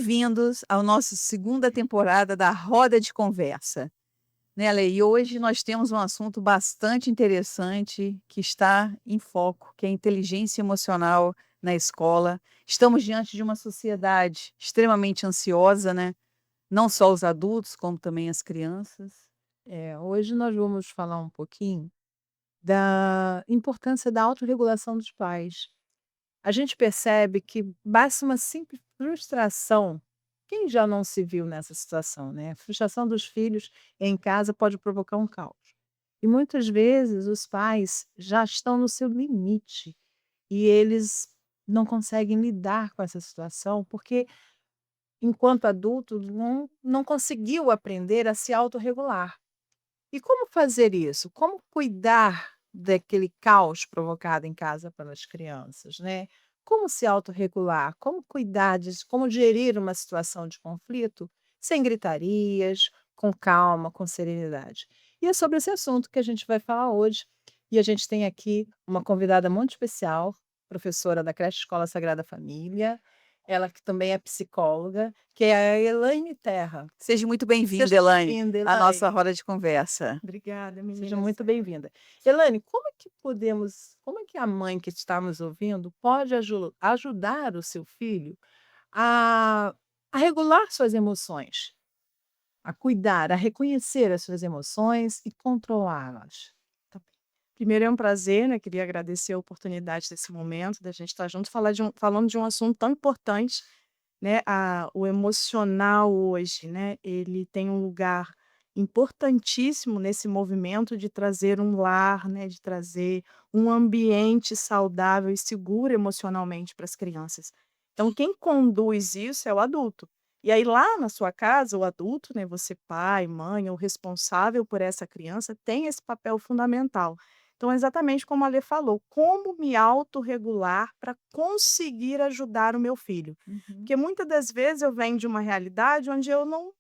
bem-vindos ao nosso segunda temporada da Roda de Conversa, né, Lê? E hoje nós temos um assunto bastante interessante que está em foco, que é a inteligência emocional na escola. Estamos diante de uma sociedade extremamente ansiosa, né? Não só os adultos, como também as crianças. Hoje nós vamos falar um pouquinho da importância da autorregulação dos pais. A gente percebe que basta uma simples frustração. Quem já não se viu nessa situação, né? A frustração dos filhos em casa pode provocar um caos. E muitas vezes os pais já estão no seu limite e eles não conseguem lidar com essa situação porque, enquanto adulto, não conseguiu aprender a se autorregular. E como fazer isso? Como cuidar daquele caos provocado em casa pelas crianças, né? Como se autorregular? Como cuidar disso? Como gerir uma situação de conflito sem gritarias, com calma, com serenidade? E é sobre esse assunto que a gente vai falar hoje. E a gente tem aqui uma convidada muito especial, professora da Creche Escola Sagrada Família, ela que também é psicóloga, que é a Elaine Terra. Seja muito Seja bem-vinda, Elaine, bem-vinda, à nossa Elaine. roda de conversa. Obrigada, Seja muito bem-vinda. Elaine, como é que a mãe que está nos ouvindo pode ajudar o seu filho a a regular suas emoções, a cuidar, a reconhecer as suas emoções e controlá-las? Tá bem. Primeiro é um prazer, né, queria agradecer a oportunidade desse momento, da gente estar junto, falando de um assunto tão importante, né, o emocional hoje, né, ele tem um lugar importantíssimo nesse movimento de trazer um lar, né, de trazer um ambiente saudável e seguro emocionalmente para as crianças. Então quem conduz isso é o adulto. E aí lá na sua casa, o adulto, né, você pai, mãe, o responsável por essa criança, tem esse papel fundamental. Então, é exatamente como a Lê falou, como me autorregular para conseguir ajudar o meu filho. Uhum. Porque muitas das vezes eu venho de uma realidade onde eu não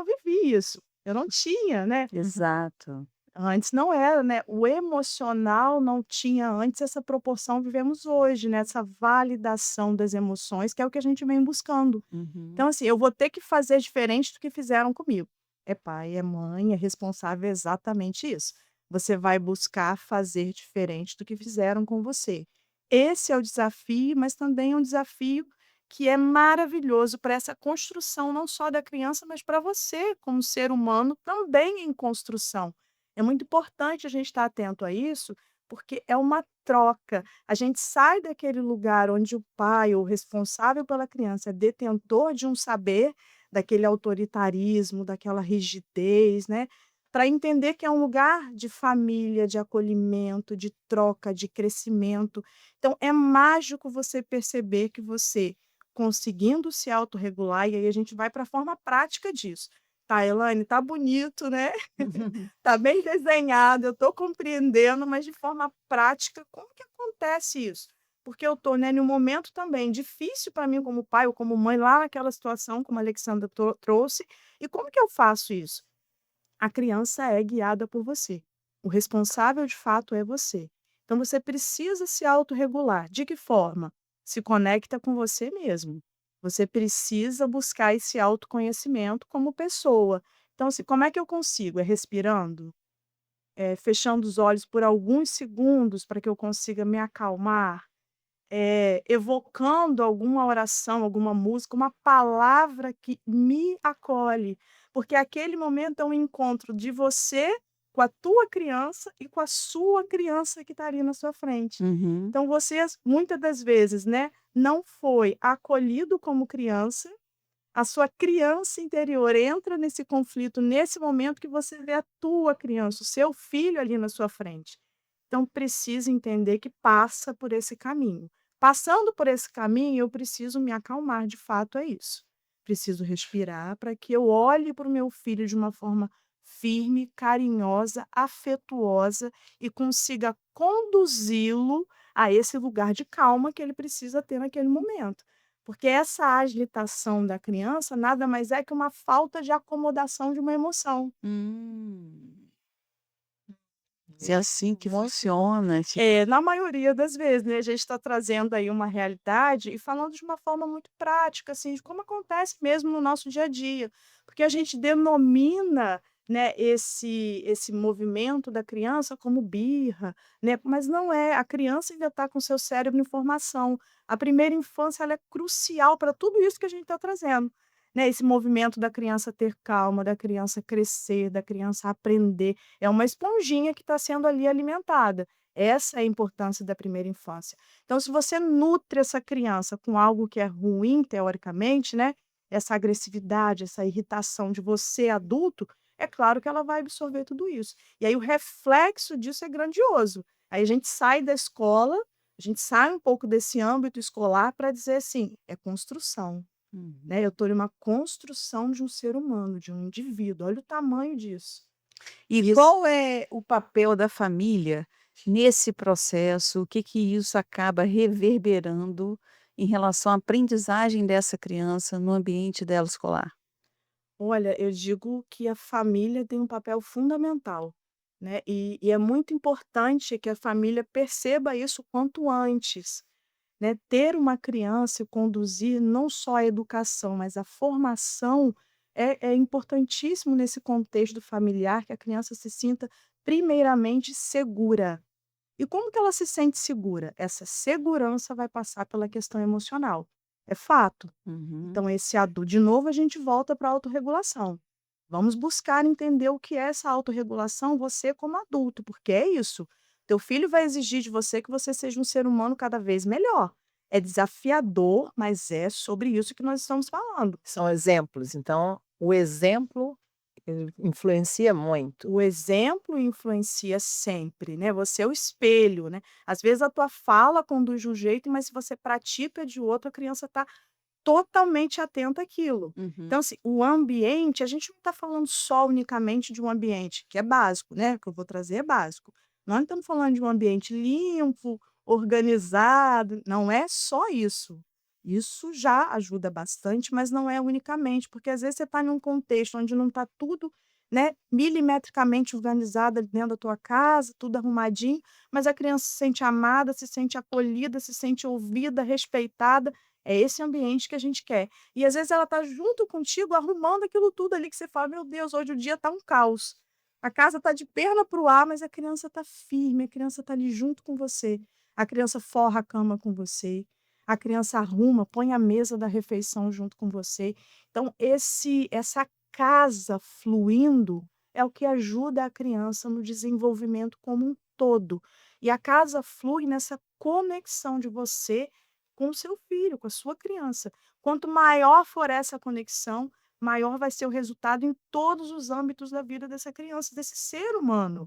vivi isso, eu não tinha, né. Exato. Antes não era, né, o emocional não tinha antes essa proporção que vivemos hoje, né, essa validação das emoções, que é o que a gente vem buscando. Uhum. Então, assim, eu vou ter que fazer diferente do que fizeram comigo. É pai, é mãe, é responsável, é exatamente isso. Você vai buscar fazer diferente do que fizeram com você. Esse é o desafio, mas também é um desafio que é maravilhoso para essa construção, não só da criança, mas para você, como ser humano, também em construção. É muito importante a gente estar atento a isso, porque é uma troca. A gente sai daquele lugar onde o pai, o responsável pela criança, é detentor de um saber, daquele autoritarismo, daquela rigidez, né, para entender que é um lugar de família, de acolhimento, de troca, de crescimento. Então é mágico você perceber que você, conseguindo se autorregular, e aí a gente vai para a forma prática disso. "Tá, Elaine, tá bonito, né, tá bem desenhado, eu estou compreendendo, mas de forma prática, como que acontece isso? Porque eu estou, né, em um momento também difícil para mim como pai ou como mãe, lá naquela situação, como a Alexandra trouxe, e como que eu faço isso? A criança é guiada por você. O responsável de fato é você. Então você precisa se autorregular. De que forma? Se conecta com você mesmo. Você precisa buscar esse autoconhecimento como pessoa. Então, assim, como é que eu consigo? É respirando? É fechando os olhos por alguns segundos para que eu consiga me acalmar? Evocando alguma oração, alguma música, uma palavra que me acolhe, porque aquele momento é um encontro de você com a tua criança e com a sua criança que está ali na sua frente. Uhum. Então você muitas das vezes, né, não foi acolhido como criança, a sua criança interior entra nesse conflito nesse momento que você vê a tua criança, o seu filho ali na sua frente. Então precisa entender que passa por esse caminho. Passando por esse caminho, eu preciso me acalmar, de fato é isso. Preciso respirar para que eu olhe para o meu filho de uma forma firme, carinhosa, afetuosa e consiga conduzi-lo a esse lugar de calma que ele precisa ter naquele momento. Porque essa agitação da criança nada mais é que uma falta de acomodação de uma emoção. Hum. É assim que Muito. funciona, tipo Na maioria das vezes, né, a gente está trazendo aí uma realidade e falando de uma forma muito prática, assim, de como acontece mesmo no nosso dia a dia, porque a gente denomina, né, esse movimento da criança como birra, né, mas não é, a criança ainda está com seu cérebro em formação. A primeira infância ela é crucial para tudo isso que a gente está trazendo, né, esse movimento da criança ter calma, da criança crescer, da criança aprender, é uma esponjinha que está sendo ali alimentada. Essa é a importância da primeira infância. Então, se você nutre essa criança com algo que é ruim, teoricamente, né? Essa agressividade, essa irritação de você, adulto, é claro que ela vai absorver tudo isso. E aí o reflexo disso é grandioso. Aí a gente sai da escola, a gente sai um pouco desse âmbito escolar para dizer assim, é construção, Uhum. né? Eu estou em uma construção de um ser humano, de um indivíduo. Olha o tamanho disso. E Isso. qual é o papel da família nesse processo? O que que isso acaba reverberando em relação à aprendizagem dessa criança no ambiente dela escolar? Olha, eu digo que a família tem um papel fundamental, né, e é muito importante que a família perceba isso quanto antes, né. Ter uma criança e conduzir não só a educação, mas a formação é importantíssimo nesse contexto familiar, que a criança se sinta primeiramente segura. E como que ela se sente segura? Essa segurança vai passar pela questão emocional, é fato. Uhum. Então esse de novo a gente volta para a autorregulação. Vamos buscar entender o que é essa autorregulação, você como adulto, porque é isso. Teu filho vai exigir de você que você seja um ser humano cada vez melhor. É desafiador, mas é sobre isso que nós estamos falando. São exemplos, então o exemplo, influencia muito. O exemplo influencia sempre, né? Você é o espelho, né? Às vezes a tua fala conduz de um jeito, mas se você pratica de outro, a criança está totalmente atenta àquilo. Uhum. Então, assim, o ambiente, a gente não está falando só unicamente de um ambiente, que é básico, né, que eu vou trazer é básico. Nós não estamos falando de um ambiente limpo, organizado, não é só isso. Isso já ajuda bastante, mas não é unicamente, porque às vezes você está em um contexto onde não está tudo, né, milimetricamente organizado ali dentro da tua casa, tudo arrumadinho, mas a criança se sente amada, se sente acolhida, se sente ouvida, respeitada. É esse ambiente que a gente quer. E às vezes ela está junto contigo arrumando aquilo tudo ali que você fala: "Meu Deus, hoje o dia está um caos". A casa está de perna para o ar, mas a criança está firme, a criança está ali junto com você. A criança forra a cama com você, a criança arruma, põe a mesa da refeição junto com você. Então essa casa fluindo é o que ajuda a criança no desenvolvimento como um todo. E a casa flui nessa conexão de você com o seu filho, com a sua criança. Quanto maior for essa conexão, maior vai ser o resultado em todos os âmbitos da vida dessa criança, desse ser humano.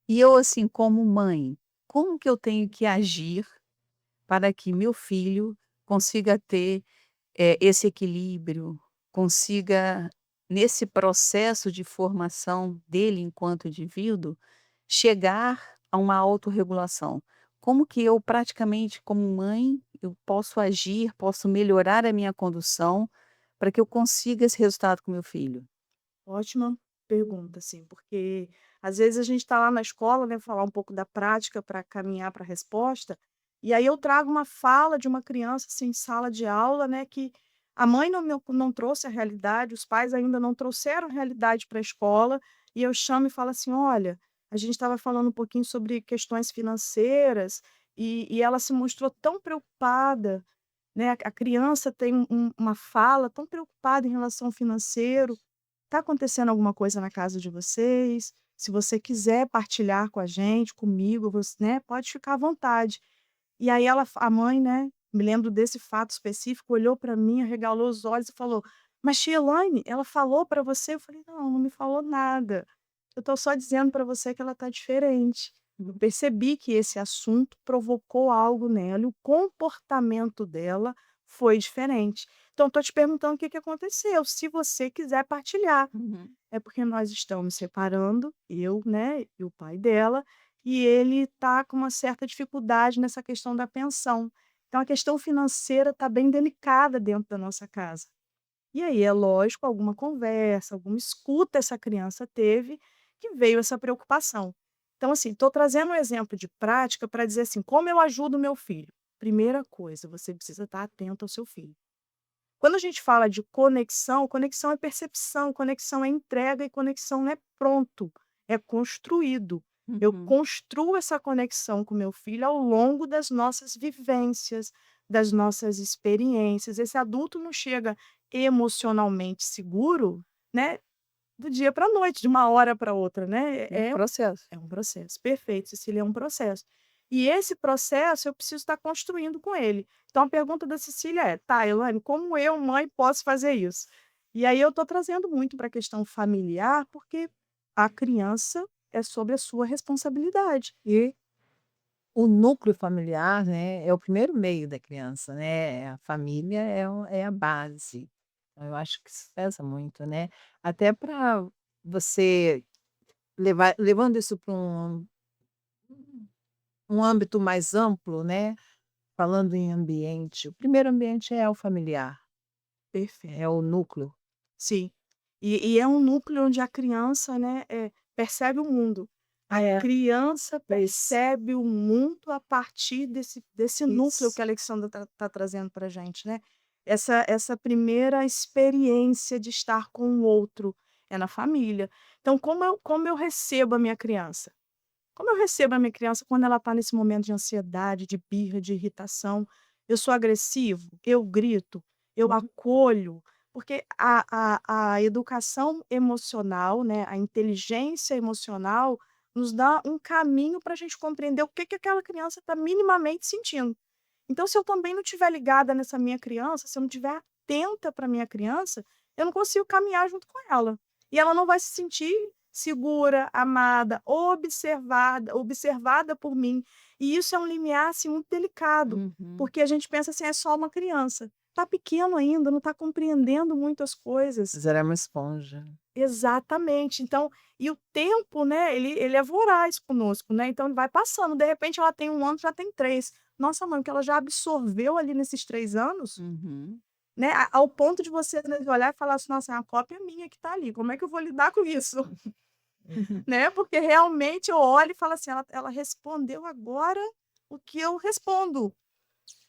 E eu, assim, como mãe, como que eu tenho que agir para que meu filho consiga ter, esse equilíbrio, consiga, nesse processo de formação dele enquanto indivíduo, chegar a uma autorregulação? Como que eu praticamente como mãe, eu posso agir, posso melhorar a minha condução, para que eu consiga esse resultado com meu filho? Ótima pergunta, assim, porque às vezes a gente está lá na escola, né, falar um pouco da prática para caminhar para a resposta, e aí eu trago uma fala de uma criança assim, em sala de aula, né, que a mãe não trouxe a realidade, os pais ainda não trouxeram a realidade para a escola, e eu chamo e falo assim: olha, a gente estava falando um pouquinho sobre questões financeiras, e ela se mostrou tão preocupada, né? A criança tem uma fala tão preocupada em relação ao financeiro. Está acontecendo alguma coisa na casa de vocês? Se você quiser partilhar com a gente, comigo, né, pode ficar à vontade. E aí a mãe, né, me lembro desse fato específico, olhou para mim, arregalou os olhos e falou: "Mas tia Elaine, ela falou para você?" Eu falei: "Não, não me falou nada. Eu estou só dizendo para você que ela está diferente". Eu percebi que esse assunto provocou algo nela e o comportamento dela foi diferente. Então estou te perguntando o que que aconteceu, se você quiser partilhar. Uhum. É porque nós estamos separando, eu, né, e o pai dela, e ele está com uma certa dificuldade nessa questão da pensão. Então a questão financeira está bem delicada dentro da nossa casa. E aí, é lógico, alguma conversa, alguma escuta essa criança teve, que veio essa preocupação. Então, assim, estou trazendo um exemplo de prática para dizer assim, como eu ajudo o meu filho? Primeira coisa, você precisa estar atento ao seu filho. Quando a gente fala de conexão, conexão é percepção, conexão é entrega e conexão não é pronto, é construído. Eu Uhum. construo essa conexão com meu filho ao longo das nossas vivências, das nossas experiências. Esse adulto não chega emocionalmente seguro, né, do dia para a noite, de uma hora para outra, né? É um processo. É um processo. Perfeito, Cecília, é um processo. E esse processo eu preciso estar construindo com ele. Então a pergunta da Cecília é: tá, Elaine, como eu, mãe, posso fazer isso? E aí eu estou trazendo muito para a questão familiar, porque a criança é sobre a sua responsabilidade. E o núcleo familiar, né, é o primeiro meio da criança, né, a família é a base. Então eu acho que isso pesa muito, né, até para você levando isso para um âmbito mais amplo, né, falando em ambiente, o primeiro ambiente é o familiar, Perfeito. é o núcleo. Sim. E é um núcleo onde a criança, né, percebe o mundo. A É, criança isso, percebe o mundo a partir desse núcleo que isso. a Alexandra tá trazendo pra gente, né. Essa primeira experiência de estar com o outro é na família. Então como eu recebo a minha criança? Como eu recebo a minha criança quando ela está nesse momento de ansiedade, de birra, de irritação? Eu sou agressivo? Eu grito? Eu acolho? Porque a educação emocional, né, a inteligência emocional, nos dá um caminho para a gente compreender o que que aquela criança está minimamente sentindo. Então, se eu também não estiver ligada nessa minha criança, se eu não estiver atenta para minha criança, eu não consigo caminhar junto com ela. E ela não vai se sentir segura, amada, observada por mim. E isso é um limiar assim, muito delicado, Uhum. porque a gente pensa assim, é só uma criança. Está pequeno ainda, não está compreendendo muitas coisas. Mas era uma esponja. Exatamente. Então, e o tempo, né, ele é voraz conosco, né, então ele vai passando, de repente ela tem 1 ano, já tem 3. Nossa mãe, o que ela já absorveu ali nesses 3 anos, Uhum. né, ao ponto de você, né, olhar e falar assim: "Nossa, é uma cópia minha que está ali, como é que eu vou lidar com isso?", né, porque realmente eu olho e falo assim: "Ela respondeu agora o que eu respondo".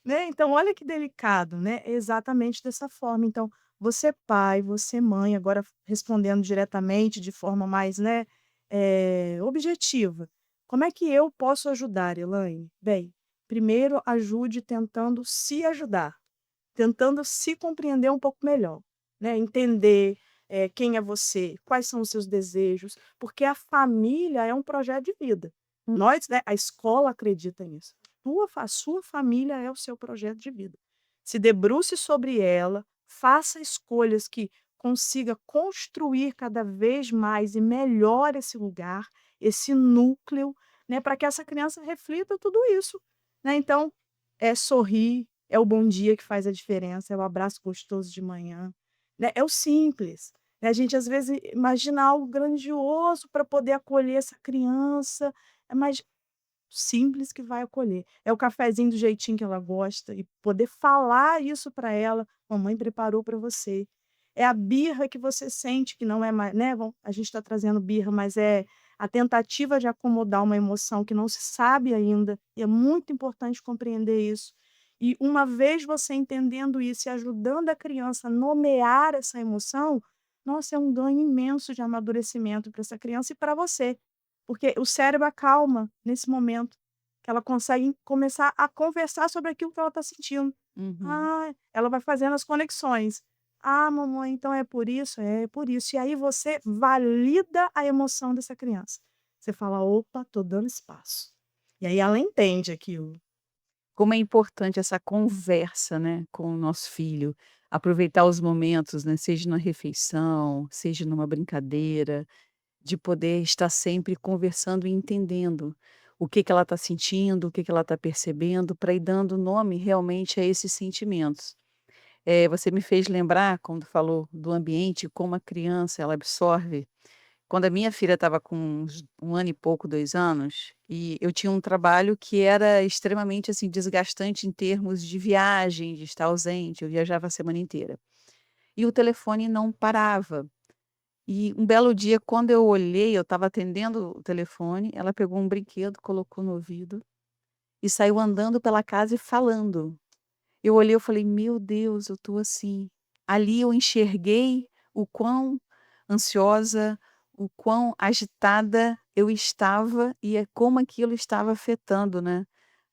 Né, então olha que delicado, né, exatamente dessa forma. Então, você pai, você mãe, agora respondendo diretamente de forma mais, né, objetiva. Como é que eu posso ajudar, Elaine? Bem, primeiro ajude tentando se ajudar, tentando se compreender um pouco melhor, né, entender, quem é você, quais são os seus desejos, porque a família é um projeto de vida. Nós, né, a escola acredita nisso. A sua família é o seu projeto de vida. Se debruce sobre ela, faça escolhas que consiga construir cada vez mais e melhor esse lugar, esse núcleo, né, para que essa criança reflita tudo isso, né. Então, é sorrir, é o bom dia que faz a diferença, é o abraço gostoso de manhã, né, é o simples, né. A gente às vezes imagina algo grandioso para poder acolher essa criança, é mais simples que vai acolher. É o cafezinho do jeitinho que ela gosta e poder falar isso para ela: "Mamãe preparou para você". É a birra que você sente que não é mais, né, a gente está trazendo birra, mas é a tentativa de acomodar uma emoção que não se sabe ainda, e é muito importante compreender isso. E uma vez você entendendo isso e ajudando a criança a nomear essa emoção, nossa, é um ganho imenso de amadurecimento para essa criança e para você. Porque o cérebro acalma nesse momento, que ela consegue começar a conversar sobre aquilo que ela está sentindo. Uhum. Ah, ela vai fazendo as conexões. "Ah, mamãe, então é por isso?". "É, por isso". E aí você valida a emoção dessa criança. Você fala: "Opa, tô dando espaço". E aí ela entende aquilo. Como é importante essa conversa, né, com o nosso filho, aproveitar os momentos, né, seja na refeição, seja numa brincadeira, de poder estar sempre conversando e entendendo o que que ela está sentindo, o que que ela está percebendo, para ir dando nome realmente a esses sentimentos. Você me fez lembrar, quando falou do ambiente, como a criança ela absorve. Quando a minha filha estava com uns 1 ano e pouco, 2 anos, e eu tinha um trabalho que era extremamente, assim, desgastante em termos de viagem, de estar ausente, eu viajava a semana inteira. E o telefone não parava. E um belo dia, quando eu olhei, eu estava atendendo o telefone, ela pegou um brinquedo, colocou no ouvido e saiu andando pela casa e falando. Eu olhei, eu falei: "Meu Deus, eu estou assim". Ali eu enxerguei o quão ansiosa, o quão agitada eu estava e como aquilo estava afetando, né,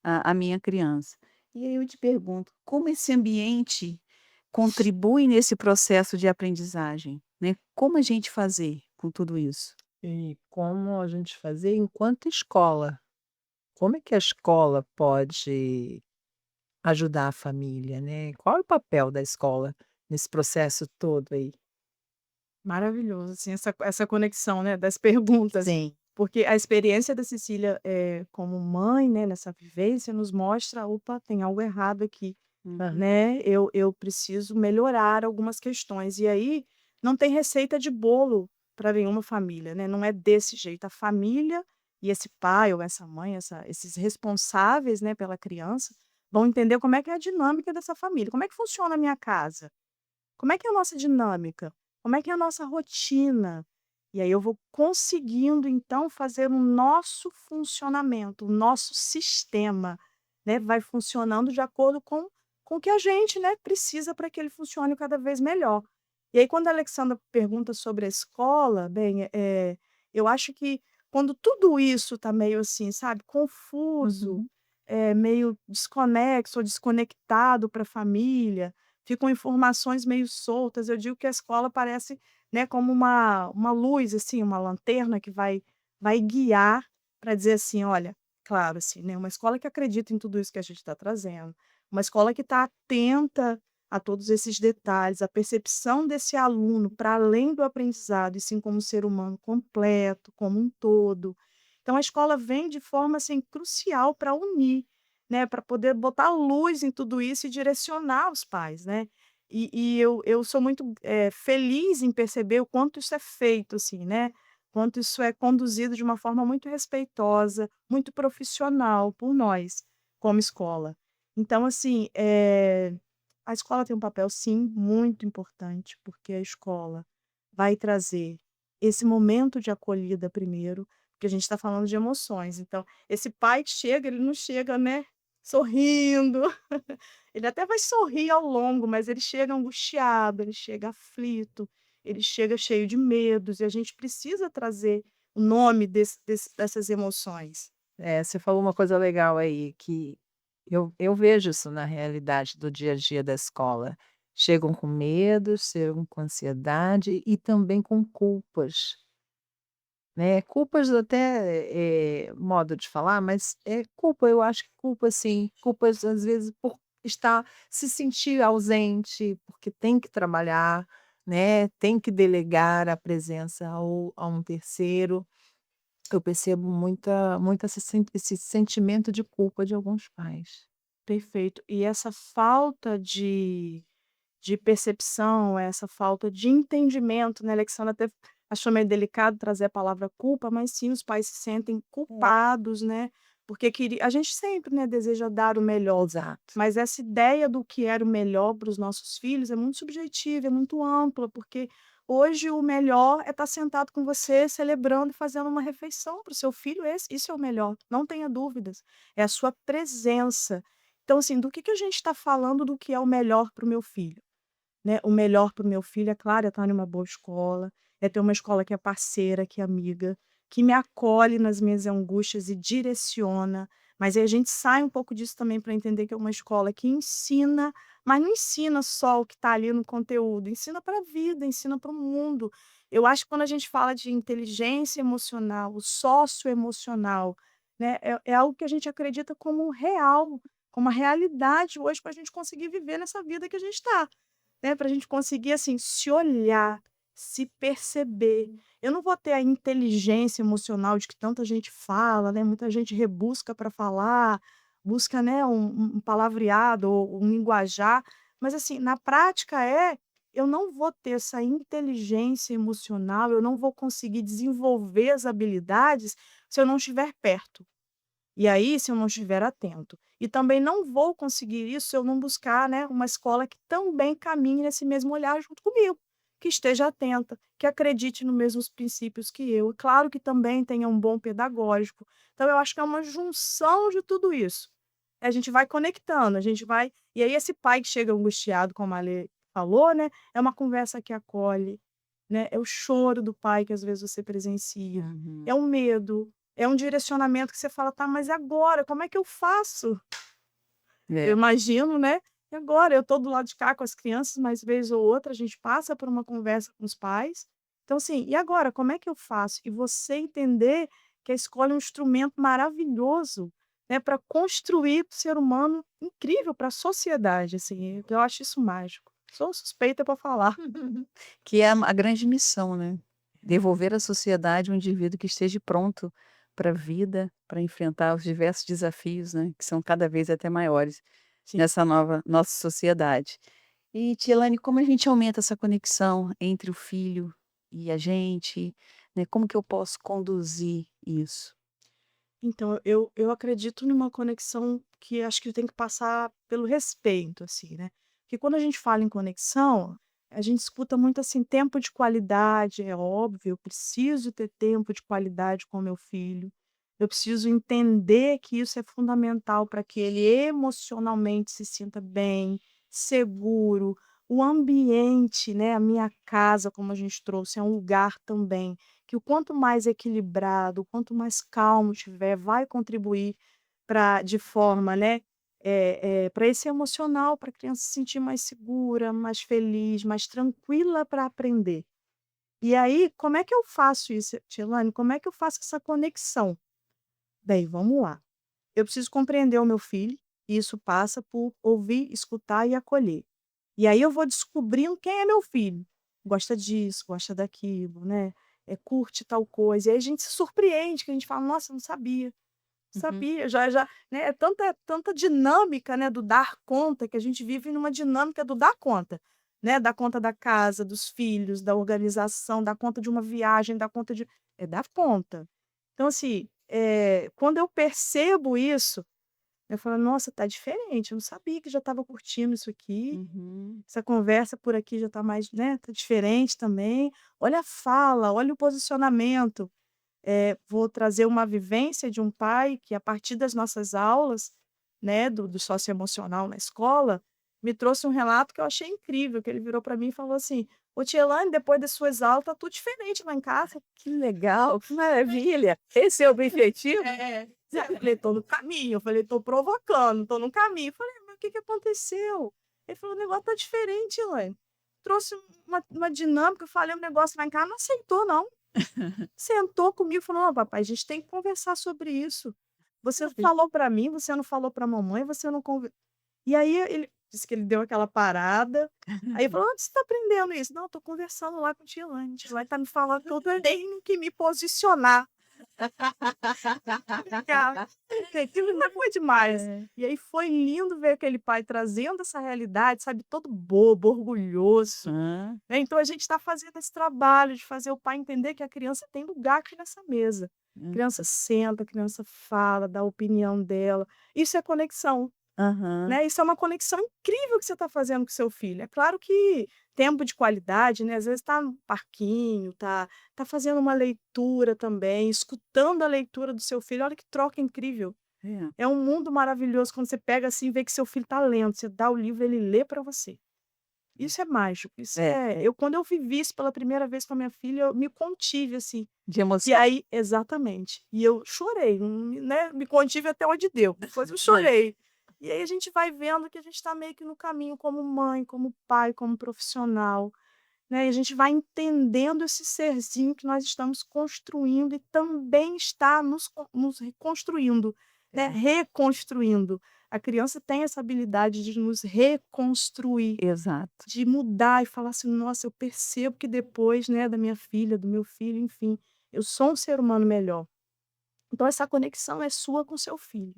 a minha criança. E aí eu te pergunto, como esse ambiente contribui nesse processo de aprendizagem, né? Como a gente fazer com tudo isso? E como a gente fazer enquanto escola? Como é que a escola pode ajudar a família, né? Qual é o papel da escola nesse processo todo aí? Maravilhoso, assim, essa conexão, né, das perguntas, Sim. porque a experiência da Cecília, como mãe, né, nessa vivência, nos mostra: "Opa, tem algo errado aqui", Uhum. né, eu preciso melhorar algumas questões. E aí, não tem receita de bolo para nenhuma família, né, não é desse jeito. A família e esse pai ou essa mãe, esses responsáveis, né, pela criança, vão entender como é que é a dinâmica dessa família, como é que funciona a minha casa. Como é que é a nossa dinâmica? Como é que é a nossa rotina? E aí eu vou conseguindo então fazer o nosso funcionamento, o nosso sistema, né, vai funcionando de acordo com o que a gente, né, precisa para que ele funcione cada vez melhor. E aí quando a Alexandra pergunta sobre a escola, bem, eu acho que quando tudo isso está meio assim, sabe, confuso, Uhum. meio desconexo ou desconectado para a família, ficam informações meio soltas. Eu digo que a escola parece, né, como uma luz, assim, uma lanterna que vai guiar para dizer assim: "Olha", claro, assim, né, uma escola que acredita em tudo isso que a gente está trazendo, uma escola que está atenta a todos esses detalhes, a percepção desse aluno para além do aprendizado, e sim como ser humano completo, como um todo. Então a escola vem de forma, assim, crucial para unir, né, para poder botar luz em tudo isso e direcionar os pais, né. E eu sou muito, feliz em perceber o quanto isso é feito, assim, né, quanto isso é conduzido de uma forma muito respeitosa, muito profissional por nós, como escola. Então, assim, a escola tem um papel, sim, muito importante, porque a escola vai trazer esse momento de acolhida primeiro, porque a gente está falando de emoções. Então, esse pai que chega, ele não chega, né, sorrindo. Ele até vai sorrir ao longo, mas ele chega angustiado, ele chega aflito, ele chega cheio de medos, e a gente precisa trazer o nome dessas emoções. É, você falou uma coisa legal aí, que eu vejo isso na realidade do dia a dia da escola. Chegam com medo, chegam com ansiedade e também com culpas, né. Culpas até, modo de falar, mas é culpa, eu acho que culpa sim, culpas às vezes por se sentir ausente, porque tem que trabalhar, né, tem que delegar a presença a um terceiro. Eu percebo muita esse sentimento de culpa de alguns pais. Perfeito. E essa falta de percepção, essa falta de entendimento, né, a Alexandra até achou meio delicado trazer a palavra culpa, mas sim, os pais se sentem É. culpados, né, porque a gente sempre, né, deseja dar o melhor, Exato. mas essa ideia do que era o melhor para os nossos filhos é muito subjetiva, é muito ampla, porque hoje o melhor é estar sentado com você, celebrando e fazendo uma refeição para o seu filho, isso é o melhor, não tenha dúvidas, é a sua presença. Então, assim, do que a gente está falando do que é o melhor para o meu filho? Né, o melhor para o meu filho, é claro, é estar numa boa escola, é ter uma escola que é parceira, que é amiga, que me acolhe nas minhas angústias e direciona, mas aí a gente sai um pouco disso também para entender que é uma escola que ensina, mas não ensina só o que está ali no conteúdo, ensina para a vida, ensina para o mundo. Eu acho que quando a gente fala de inteligência emocional, o socioemocional, né, é algo que a gente acredita como real, como uma realidade hoje para a gente conseguir viver nessa vida que a gente está. Né, pra gente conseguir, assim, se olhar, se perceber. Eu não vou ter a inteligência emocional de que tanta gente fala, né, muita gente rebusca para falar, busca, né, um palavreado ou um linguajar, mas, assim, na prática eu não vou ter essa inteligência emocional, eu não vou conseguir desenvolver as habilidades se eu não estiver perto. E aí, se eu não estiver atento. E também não vou conseguir isso se eu não buscar, né, uma escola que também caminhe nesse mesmo olhar junto comigo. que esteja atenta, que acredite nos mesmos princípios que eu. E claro que também tenha um bom pedagógico. Então eu acho que é uma junção de tudo isso. A gente vai conectando, a gente vai e aí esse pai que chega angustiado, como a Alê falou, né, é uma conversa que acolhe, né, é o choro do pai que às vezes você presencia, Uhum. é o medo, é um direcionamento que você fala: "Tá, mas e agora? Como é que eu faço?". Eu É. imagino, né, e agora? Eu estou do lado de cá com as crianças, mas vez ou outra a gente passa por uma conversa com os pais. Então assim, e agora como é que eu faço? E você entender que a escola é um instrumento maravilhoso, né, para construir o ser humano incrível para a sociedade, assim, eu acho isso mágico. Sou suspeita para falar. Que é a grande missão, né, devolver à sociedade um indivíduo que esteja pronto para a vida, para enfrentar os diversos desafios, né, que são cada vez até maiores Sim. nessa nova nossa sociedade. E Tielane, como a gente aumenta essa conexão entre o filho e a gente, né, como que eu posso conduzir isso? Então, eu acredito numa conexão que acho que tem que passar pelo respeito, assim, né. Porque quando a gente fala em conexão, a gente escuta muito, assim, tempo de qualidade, é óbvio, eu preciso ter tempo de qualidade com meu filho, eu preciso entender que isso é fundamental para que ele emocionalmente se sinta bem, seguro, o ambiente, né, a minha casa, como a gente trouxe, é um lugar também que o quanto mais equilibrado, o quanto mais calmo tiver, vai contribuir para de forma, né, para esse emocional, para a criança se sentir mais segura, mais feliz, mais tranquila para aprender. E aí, como é que eu faço isso, Tilane? Como é que eu faço essa conexão? Bem, vamos lá. Eu preciso compreender o meu filho, e isso passa por ouvir, escutar e acolher. E aí eu vou descobrindo quem é meu filho. Gosta disso, gosta daquilo, né, curte tal coisa. E aí a gente se surpreende, que a gente fala: "Nossa, eu não sabia, Uhum. sabia". Já, né, é tanta dinâmica, né, do dar conta, que a gente vive numa dinâmica do dar conta, né, dar conta da casa, dos filhos, da organização, dar conta de uma viagem, dar conta de dar conta. Então assim, quando eu percebo isso, eu falo: "Nossa, tá diferente, eu não sabia que já estava curtindo isso aqui". Uhum. Essa conversa por aqui já está mais, né, tá diferente também. Olha a fala, olha o posicionamento. Vou trazer uma vivência de um pai que a partir das nossas aulas, né, do socioemocional na escola, me trouxe um relato que eu achei incrível, que ele virou para mim e falou assim: "Ô tia Elaine, depois das suas aulas tá tudo diferente lá em casa". Que legal, que maravilha. Esse é o objetivo? É. Eu falei: "Tô no caminho", eu falei: "Tô provocando, tô no caminho". Eu falei: "Mas o que que aconteceu?". Ele falou: "O negócio tá diferente, Elaine". Trouxe uma dinâmica, eu falei um negócio lá em casa, não aceitou não. Sentou comigo e falou: "Não, papai, a gente tem que conversar sobre isso. Você falou pra mim, você não falou pra mamãe, você não conve". E aí ele disse que ele deu aquela parada, aí ele falou: "Onde você tá aprendendo isso?". "Não, tô conversando lá com tia Elaine tá me falando que eu tenho que me posicionar". Cara, aquilo foi demais. É. E aí foi lindo ver aquele pai trazendo essa realidade, sabe, todo bobo, orgulhoso, Hã. né. Então a gente está fazendo esse trabalho de fazer o pai entender que a criança tem lugar aqui nessa mesa. A Hum. criança senta, a criança fala, dá a opinião dela. Isso é conexão. Aham. Né, isso é uma conexão incrível que você está fazendo com seu filho. É claro que tempo de qualidade, né, às vezes está no parquinho, tá fazendo uma leitura também, escutando a leitura do seu filho, olha que troca incrível. É. É um mundo maravilhoso quando você pega, assim, e vê que seu filho está lendo, você dá o livro, ele lê para você. Isso é mágico, isso É, é eu quando eu vivi isso pela primeira vez com a minha filha, eu me contive, assim. de E emoção. aí exatamente. E eu chorei, né, me contive até onde deu, depois eu chorei. E aí a gente vai vendo que a gente está meio que no caminho como mãe, como pai, como profissional, né, e a gente vai entendendo esse serzinho que nós estamos construindo e também está nos reconstruindo, né, É, reconstruindo. A criança tem essa habilidade de nos reconstruir, exato. de mudar e falar assim: "Nossa, eu percebo que depois, né, da minha filha, do meu filho, enfim, eu sou um ser humano melhor". Então essa conexão é sua com seu filho.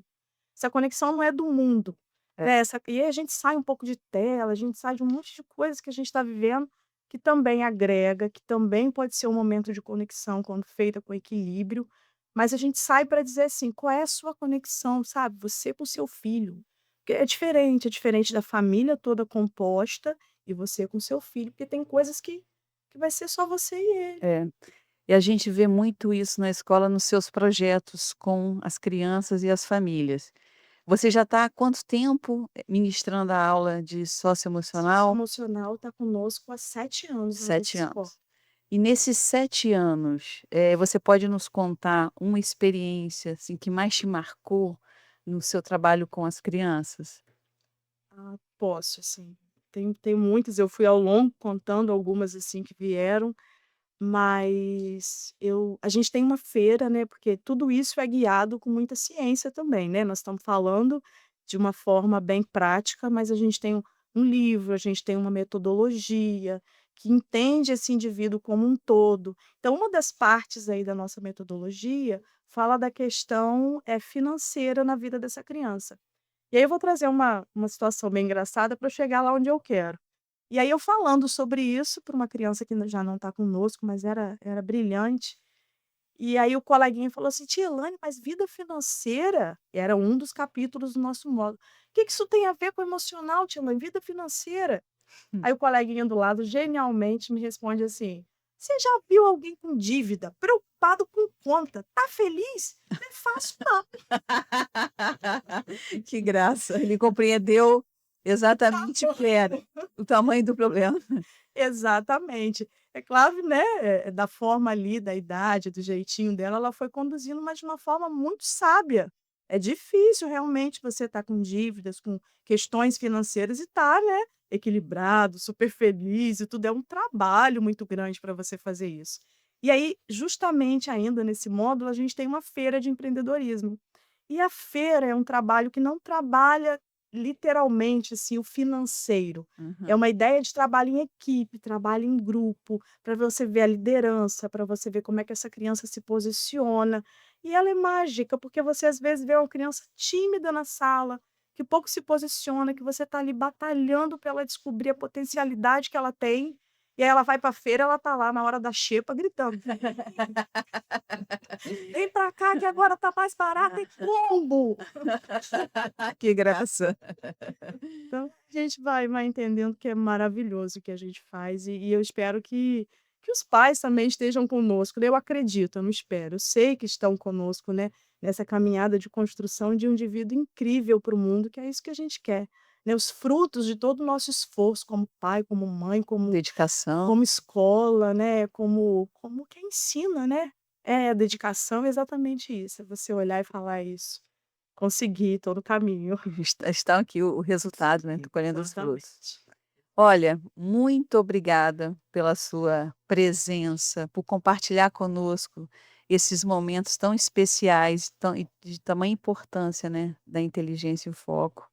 Essa conexão não é do mundo, É. né, e aí a gente sai um pouco de tela, a gente sai de um monte de coisas que a gente está vivendo, que também agrega, que também pode ser um momento de conexão quando feita com equilíbrio, mas a gente sai para dizer assim: "Qual é a sua conexão?", sabe, você com seu filho. Porque é diferente da família toda composta e você com seu filho, porque tem coisas que que vai ser só você e ele. É. E a gente vê muito isso na escola nos seus projetos com as crianças e as famílias. Você já está há quanto tempo ministrando a aula de socioemocional? Emocional está conosco há 7 anos na nossa 7 escola. anos. E nesses 7 anos, você pode nos contar uma experiência, assim, que mais te marcou no seu trabalho com as crianças? Ah, posso, assim. Tem muitas, eu fui ao longo contando algumas, assim, que vieram, mas a gente tem uma feira, né, porque tudo isso é guiado com muita ciência também, né, nós estamos falando de uma forma bem prática, mas a gente tem um livro, a gente tem uma metodologia que entende esse indivíduo como um todo. Então uma das partes aí da nossa metodologia fala da questão, financeira na vida dessa criança. E aí eu vou trazer uma situação bem engraçada para eu chegar lá onde eu quero. E aí eu falando sobre isso para uma criança que já não está conosco, mas era brilhante, e aí o coleguinha falou assim: "Tia Elaine, mas vida financeira?" Era um dos capítulos do nosso módulo. Que isso tem a ver com emocional, tia Elaine? Vida financeira?" Hum. Aí o coleguinha do lado genialmente me responde assim: "Você já viu alguém com dívida, preocupado com conta, tá feliz? Não é fácil não." Que graça, ele compreendeu exatamente o que era, o tamanho do problema. Exatamente. É claro, né, da forma ali, da idade, do jeitinho dela, ela foi conduzindo, mas de uma forma muito sábia. É difícil realmente você estar com dívidas, com questões financeiras e estar, né, equilibrado, super feliz e tudo. É um trabalho muito grande para você fazer isso. E aí, justamente ainda nesse módulo, a gente tem uma feira de empreendedorismo. E a feira é um trabalho que não trabalha literalmente, assim, o financeiro. É Aham. uma ideia de trabalho em equipe, trabalho em grupo, para você ver a liderança, para você ver como é que essa criança se posiciona. E ela é mágica, porque você às vezes vê uma criança tímida na sala, que pouco se posiciona, que você está ali batalhando para ela descobrir a potencialidade que ela tem, e aí ela vai para a feira, ela está lá na hora da xepa gritando: "Vem para cá que agora está mais barato e combo!" Que graça. Então, a gente vai entendendo que é maravilhoso o que a gente faz e eu espero que os pais também estejam conosco, né, eu acredito, eu não espero, eu sei que estão conosco, né, nessa caminhada de construção de um indivíduo incrível para o mundo, que é isso que a gente quer, né, os frutos de todo o nosso esforço como pai, como mãe, Dedicação. como escola, né, como quem ensina, né. É, a dedicação é exatamente isso, é você olhar e falar: "Isso, consegui, tô no caminho." Está aqui o resultado, né, tô colhendo os frutos. Exatamente. Olha, muito obrigada pela sua presença, por compartilhar conosco esses momentos tão especiais, tão e de tamanha importância, né, da inteligência e o foco.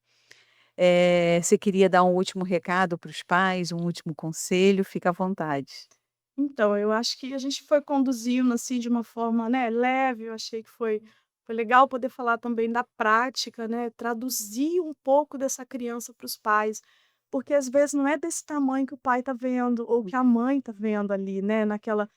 Você queria dar um último recado para os pais, um último conselho? Fica à vontade. Então, eu acho que a gente foi conduzindo, assim, de uma forma, né, leve, eu achei que foi legal poder falar também da prática, né, traduzir um pouco dessa criança para os pais, porque às vezes não é desse tamanho que o pai está vendo ou que a mãe está vendo ali, né, naquela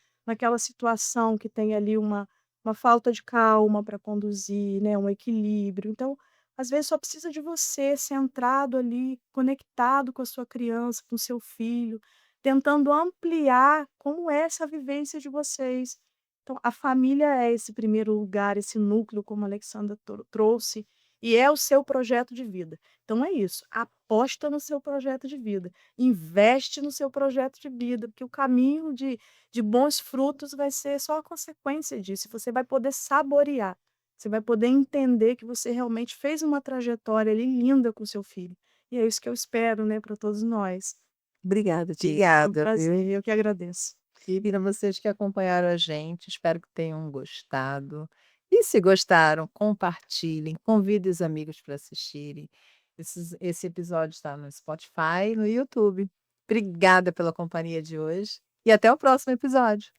situação que tem ali uma falta de calma para conduzir, né, um equilíbrio. Então, às vezes só precisa de você centrado ali, conectado com a sua criança, com o seu filho, tentando ampliar como é essa vivência de vocês. Então, a família é esse primeiro lugar, esse núcleo, como a Alexandra trouxe, e é o seu projeto de vida. Então é isso, aposta no seu projeto de vida, investe no seu projeto de vida, porque o caminho de bons frutos vai ser só a consequência disso. Você vai poder saborear, você vai poder entender que você realmente fez uma trajetória ali linda com seu filho. E é isso que eu espero, né, para todos nós. Obrigada, tia. É um Obrigada, viu. prazer, eu que agradeço. E para vocês que acompanharam a gente, espero que tenham gostado. E se gostaram, compartilhem, convidem os amigos para assistirem. Esse episódio está no Spotify e no YouTube. Obrigada pela companhia de hoje e até o próximo episódio.